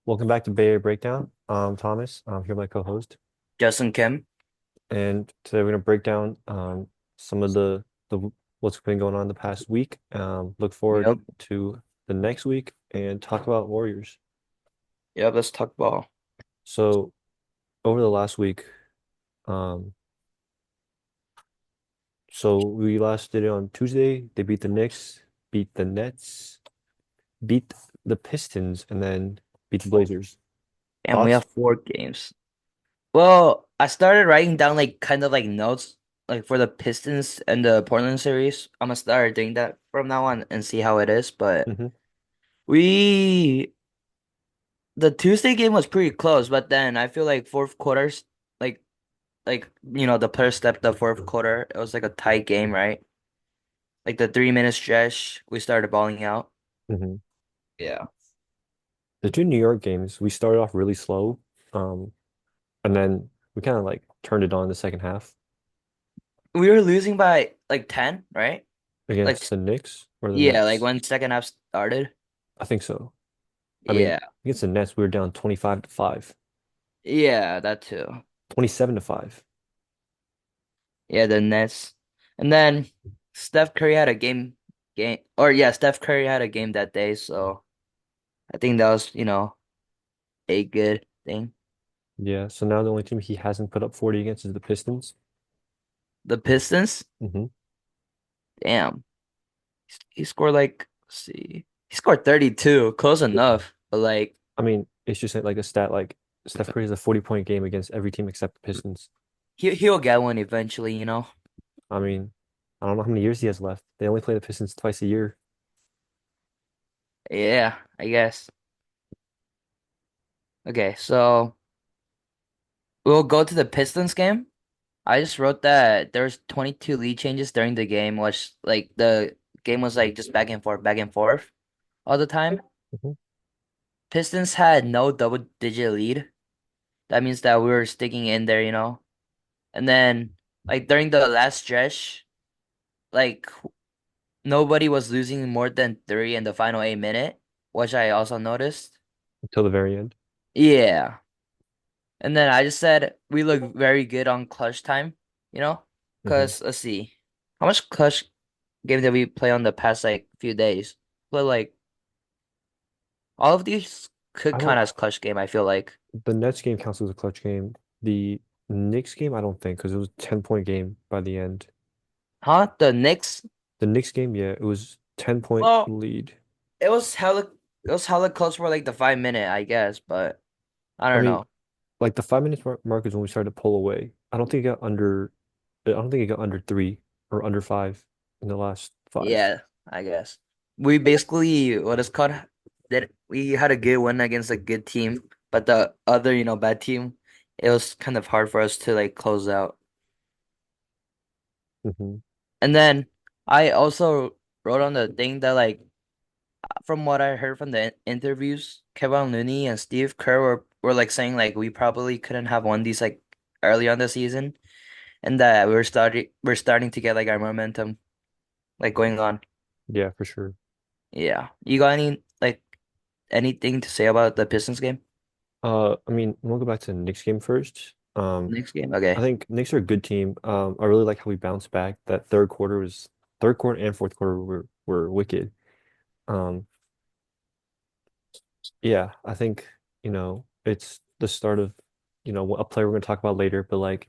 Welcome back to Bay Area Breakdown. I'm Thomas. I'm here with my co-host, Justin Kim. and today we're gonna break down some of the what's been going on the past week. Look forward Yep. to the next week and talk about Warriors. Yep. Let's talk ball. So over the last week, um, so we last did it on Tuesday. They beat the Knicks, beat the Nets, beat the Pistons, and then beat the Blazers. And we Thoughts? have 4 games. Well, I started writing down like kind of like notes like for the Pistons and the Portland series. I'm gonna start doing that from now on and see how it is. But Hmm. we the Tuesday game was pretty close, but then I feel like fourth quarters like the player stepped the fourth quarter. It was like a tight game, right? Like the 3 minute stretch, we started balling out. Hmm. Yeah. The two New York games, we started off really slow. Um, And then we kind of like turned it on in the second half We were losing by like 10, right? Like against the Knicks or the Yeah, like Nets. when second half started. I think so. I mean, Yeah. against the Nets, we were down 25 to 5, Yeah, that too. 27 to 5. Yeah, the Nets. And then Steph Curry had a game or yeah, Steph Curry had a game that day, so I think that was, a good thing. Yeah, so now the only team he hasn't put up 40 against is the Pistons. The Pistons, Hmm. damn. He scored like let's see. He scored 32, close enough. But like I mean, it's just like a stat like Steph Curry has a 40-point game against every team except the Pistons. he'll get one eventually. I mean, I don't know how many years he has left. They only play the Pistons twice a year. Yeah, I guess. Okay, so we'll go to the Pistons game. I just wrote that there was 22 lead changes during the game, which like the game was like just back and forth all the time. Hmm. Pistons had no double digit lead. That means that we were sticking in there. And then like during the last stretch, like nobody was losing more than three in the final 8 minute, which I also noticed. Until the very end. Yeah. And then I just said we look very good on clutch time, you know? Hmm. Because let's see. How much clutch game that we play on the past like few days. But like all of these could I count don't. as clutch game, I feel like. The Nets game counts as a clutch game. The Knicks game, I don't think, because it was a 10-point game by the end. Huh? The Knicks? The Knicks game, yeah, it was 10-point Well, lead. it was hella close for like the 5 minute, I guess, but I I don't mean, know. like the 5 minutes mark is when we started to pull away. I don't think it got under three or under five in the last five. Yeah, I guess. We basically what is called that we had a good win against a good team, but the other, bad team, it was kind of hard for us to like close out. Hmm. And then I also wrote on the thing that like from what I heard from the interviews, Kevin Looney and Steve Kerr were like saying like we probably couldn't have won these like early on the season, and that we're starting to get like our momentum like going on. Yeah, for sure. Yeah, you got anything to say about the Pistons game? I mean, we'll go back to the Knicks game first. Next game, I okay. think Knicks are a good team. I really like how we bounced back. That third quarter and fourth quarter were wicked. Um, Yeah, I think, it's the start of, a player we're going to talk about later, but like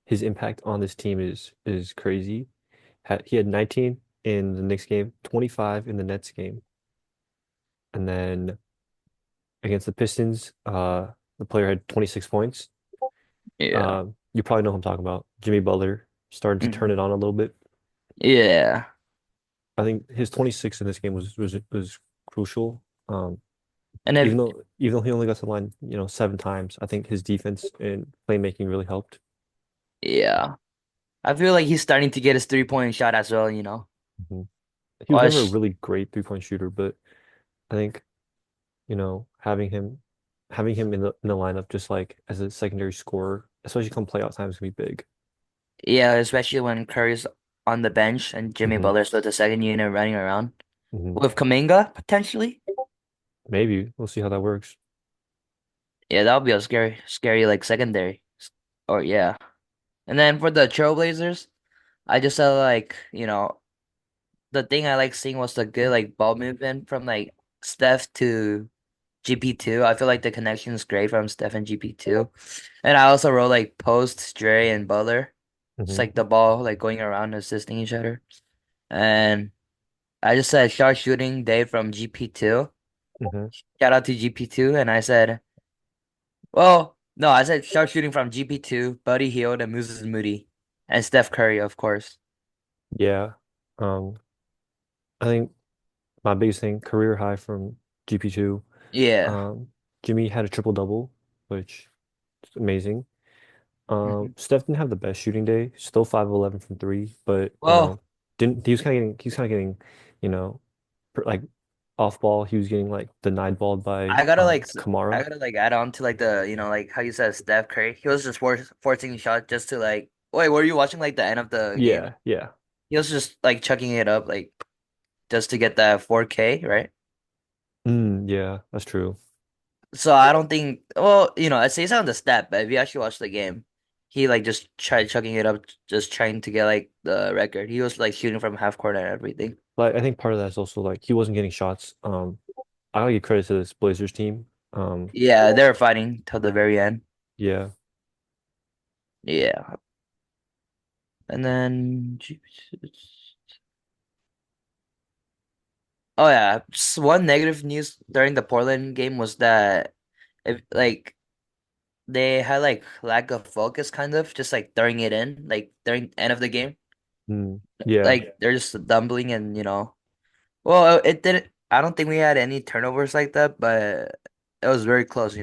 his impact on this team is crazy. He had 19 in the Knicks game, 25 in the Nets game. And then against the Pistons, the player had 26 points. Yeah. You probably know who I'm talking about. Jimmy Butler started to turn Mhm. it on a little bit. Yeah. I think his 26 in this game was crucial. And if Even though he only got to the line, 7 times, I think his defense and playmaking really helped. Yeah. I feel like he's starting to get his 3-point shot as well. Mhm. He was never a Watch. really great 3-point shooter, but I think, having him in the lineup just like as a secondary scorer, especially come playoff time, is gonna be big. Yeah, especially when Curry's on the bench and Jimmy Hmm. Butler's with the second unit running around. Hmm. With Kaminga, potentially? Maybe we'll see how that works. Yeah, that'll be a scary like secondary. Or yeah. And then for the Trailblazers, I just said like, the thing I like seeing was the good like ball movement from like Steph to GP2. I feel like the connection is great from Steph and GP2. And I also wrote like post Dre and Butler. It's Hmm. like the ball like going around assisting each other. And I just said shot shooting day from GP2. Hmm. Shout out to GP2. And I said, well, no, I said shot shooting from GP2, Buddy Hield and Moses Moody. And Steph Curry, of course. Yeah. Um, I think my biggest thing, career high from GP2. Yeah. Um, Jimmy had a triple double, which is amazing. Mhm. Steph didn't have the best shooting day, still 5 of 11 from three, but Well, didn't he was kind of getting, you know, like off ball. He was getting like denied balled by I gotta like I Kamara. gotta like add on to like the like how you said Steph Curry. He was just forcing shot just to like wait, were you watching like the end of the game? Yeah, yeah. He was just like chucking it up like just to get that 4K, right? Yeah, that's true. So I don't think well, it says on the stat, but if you actually watch the game, he like just tried chucking it up just trying to get like the record. He was like shooting from half court and everything. But I think part of that is also like he wasn't getting shots. I gotta give credit to this Blazers team. Yeah, they were fighting till the very end. Yeah. Yeah. And then oh yeah, one negative news during the Portland game was that if like they had like lack of focus kind of just like throwing it in like during the end of the game. Yeah. Like they're just dumbling and well it didn't I don't think we had any turnovers like that, but it was very close,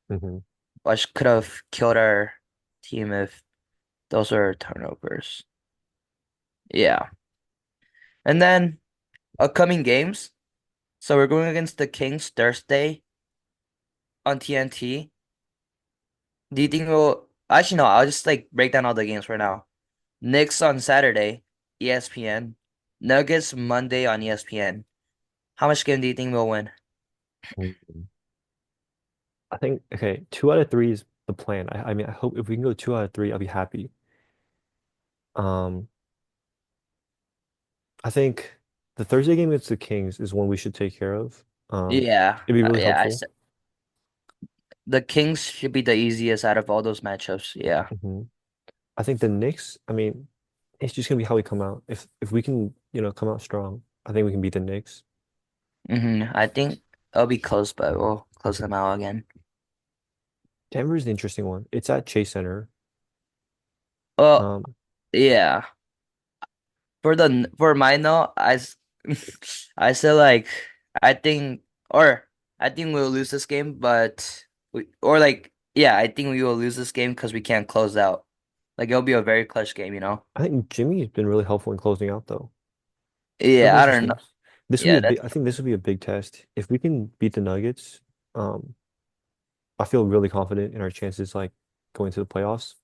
Hmm. which could have killed our team if those were turnovers. Yeah. And then upcoming games. So we're going against the Kings Thursday on TNT. Do you think we'll actually no, I'll just like break down all the games for now. Knicks on Saturday, ESPN. Nuggets Monday on ESPN. How much game do you think we'll win? I think okay, 2 out of 3 is the plan. I mean, I hope if we can go 2 out of 3, I'll be happy. Um, I think the Thursday game against the Kings is one we should take care of. Yeah, It'd be really yeah. helpful. The Kings should be the easiest out of all those matchups. Yeah. Hmm. I think the Knicks, I mean, it's just gonna be how we come out. If we can, come out strong, I think we can beat the Knicks. I think it'll be close, but we'll close them out again. Denver's the interesting one. It's at Chase Center. Well, Um, yeah. For my note, I said like I think or I think we'll lose this game, but or like yeah, I think we will lose this game because we can't close out. Like it'll be a very clutch game. I think Jimmy's been really helpful in closing out though. That Yeah, I Blazers don't know. teams. This would be Yeah, a big, I think this would be a big test. If we can beat the Nuggets, um, I feel really confident in our chances like going to the playoffs.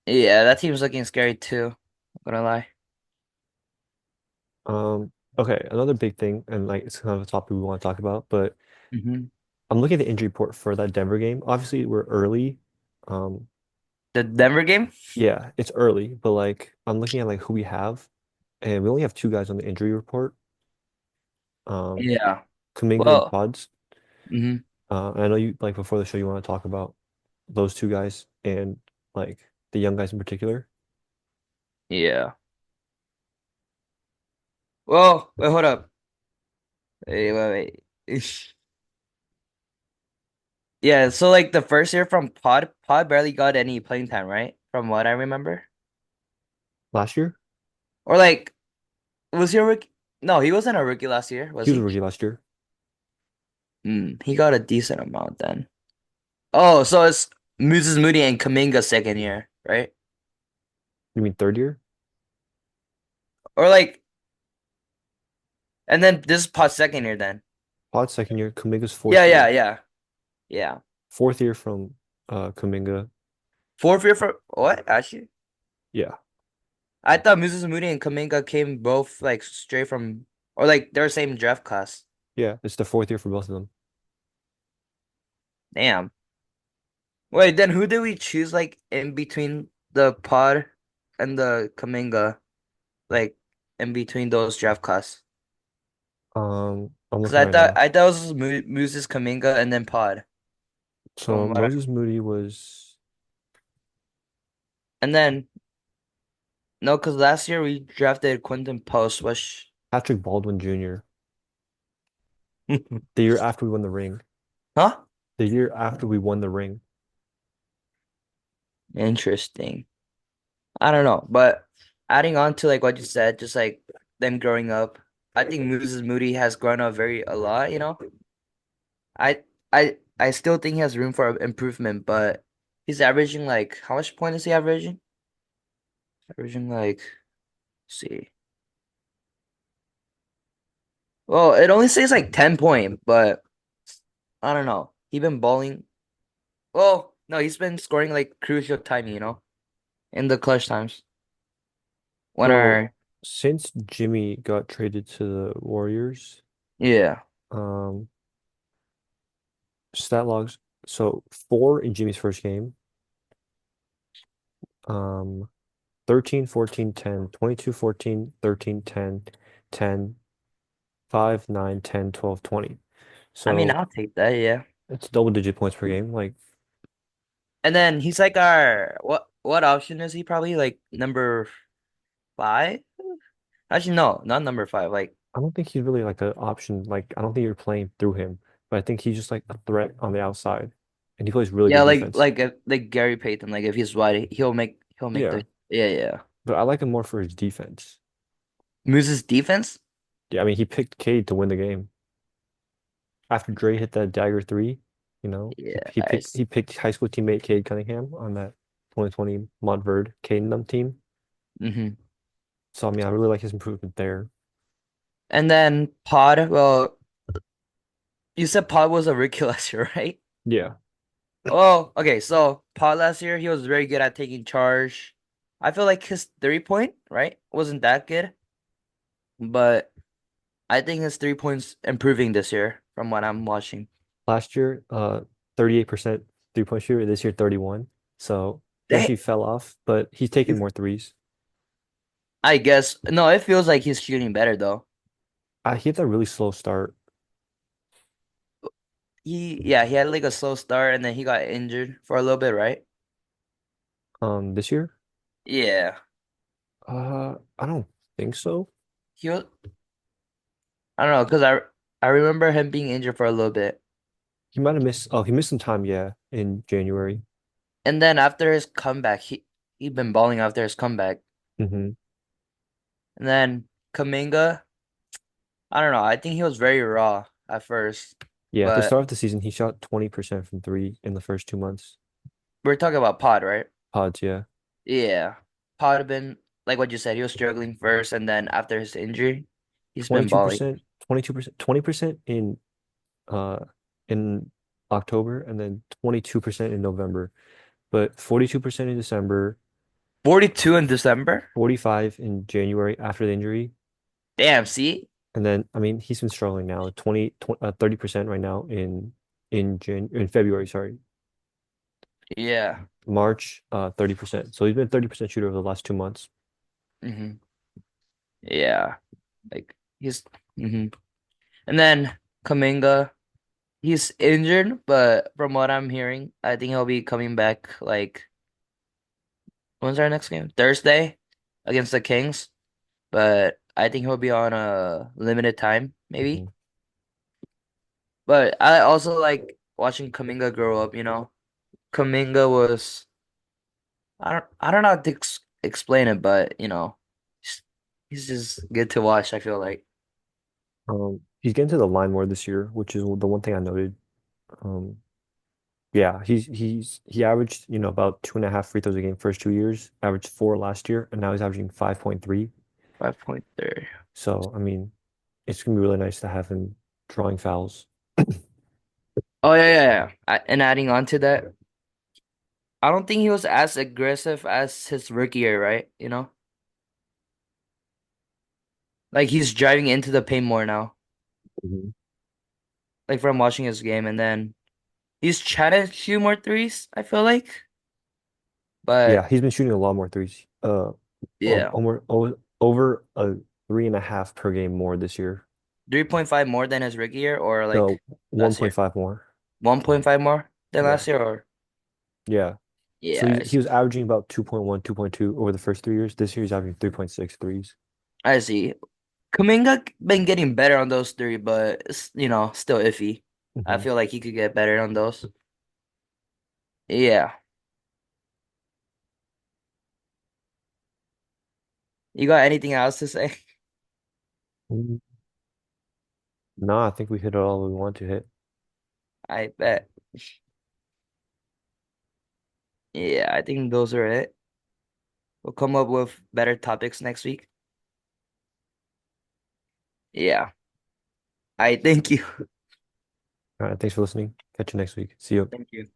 that team's looking scary too. Not gonna lie. Okay, another big thing, and like it's kind of a topic we want to talk about, but hmm I'm looking at the injury report for that Denver game. Obviously, we're early. Um, The Denver game? yeah, it's early, but like I'm looking at like who we have, and we only have 2 guys on the injury report. Um, Yeah. Kuminga and Well, Pods. hmm And I know you like before the show you want to talk about those 2 guys and like the young guys in particular. yeah. Well, wait, hold up. Wait. Yeah, so like the first year from Pod barely got any playing time, right? From what I remember. Last year, Or like, was he a rookie? No, he wasn't a rookie last year, he was was a he? rookie last year. He got a decent amount then. Oh, so it's Moses Moody and Kaminga second year, right? You mean third year? Or like, and then this is Pod's second year then. Pod's second year. Kuminga's Yeah, fourth yeah, year. yeah, yeah. Fourth year from Kuminga. Fourth year for what? Actually, Yeah. I thought Moses Moody and Kaminga came both like straight from, or like they're same draft class. Yeah, it's the fourth year for both of them. Damn. Wait, then who did we choose like in between the Pod and the Kaminga? Like in between those draft class? I'm Because looking right now. I thought it was Moses Kaminga and then Pod So from what I, Moses Moody was and then no, because last year we drafted Quentin Post, which Patrick Baldwin Jr. the year after we won the ring. huh? The year after we won the ring. Interesting. I don't know, but adding on to like what you said, just like them growing up, I think Moses Moody has grown up very a lot, you know. I still think he has room for improvement, but he's averaging like how much point is he averaging? Averaging like see. Well, it only says like 10 point, but I don't know. He been balling. Well, no, he's been scoring like crucial time, you know, in the clutch times. When So our since Jimmy got traded to the Warriors, yeah. um, stat logs. So four in Jimmy's first game. Um, 13, 14, 10, 22, 14, 13, 10, 10, 5, 9, 10, 12, 20. I mean, So I'll take that, yeah. it's double digit points per game. Like, And then he's like our what option is he probably like number five? Actually, no, not number five. Like I don't think he's really like an option. Like, I don't think you're playing through him, but I think he's just like a threat on the outside, and he plays really yeah, good defense. like Gary Payton. Like if he's wide, he'll make Yeah, the yeah. but I like him more for his defense. Moose's defense. Yeah, I mean, he picked Cade to win the game after Dre hit that dagger three. You know, he Yeah, he I picked he picked high school teammate Cade Cunningham on that 2020 Montverde Cadenum team. hmm So I mean, I really like his improvement there. And then Pod. Well, you said Pod was a rookie last year, right? Yeah, Oh, okay. So Pod last year, he was very good at taking charge. I feel like his 3 point, right, wasn't that good, but I think his 3 points improving this year from what I'm watching. last year, 38% 3-point shooter. This year, 31. So he Dang. actually fell off, but he's taking more threes. I guess no, it feels like he's shooting better though. He had that really slow start He had like a slow start and then he got injured for a little bit, right? this year. Yeah. I don't think so. He was I don't know because I remember him being injured for a little bit. He might have missed. Oh, he missed some time. Yeah, in January. And then after his comeback, he been balling after his comeback. Hmm. And then Kaminga, I don't know. I think he was very raw at first, Yeah, at the but start of the season, he shot 20% from three in the first 2 months. we're talking about Pod, right? Pods, yeah. Yeah. Pod have been like what you said, he was struggling first and then after his injury, he's been balling. 22%, 22%, 20% uh in October and then 22% in November, but 42% in December, 42 in December? 45 in January after the injury. Damn, see? And then I mean, he's been struggling now, 30% right now in February, sorry. Yeah. March, 30%. So he's been 30% shooter over the last 2 months. hmm Yeah. Like he's hmm And then Kaminga, he's injured, but from what I'm hearing, I think he'll be coming back like when's our next game? Thursday against the Kings. But I think he'll be on a limited time, maybe. Mhm. But I also like watching Kaminga grow up, you know. Kaminga was I don't know how to explain it, but you know, he's, he's just good to watch, I feel like. He's getting to the line more this year, which is the one thing I noted. Um, yeah, he averaged, about 2.5 free throws a game first 2 years, averaged four last year, and now he's averaging 5.3. 5.3. So, I mean, it's gonna be really nice to have him drawing fouls. Oh yeah. And adding on to that, I don't think he was as aggressive as his rookie year, right? You know? Like he's driving into the paint more now. Mhm. Like from watching his game and then He's trying to shoot more threes, I feel like. But Yeah, he's been shooting a lot more threes. yeah, Over a 3.5 per game more this year. 3.5 more than his rookie year or No, like last year. 1.5 more. 1.5 more than Yeah. last year or Yeah. So yeah, he was averaging about 2.1, 2.2 over the first 3 years. This year he's averaging 3.6 threes. I see. Kuminga been getting better on those three, but still iffy. I Hmm. feel like he could get better on those. Yeah. You got anything else to say? No, I think we hit all we want to hit. I bet. Yeah, I think those are it. We'll come up with better topics next week. Yeah. I thank you. All right, thanks for listening. Catch you next week. See you. Thank you.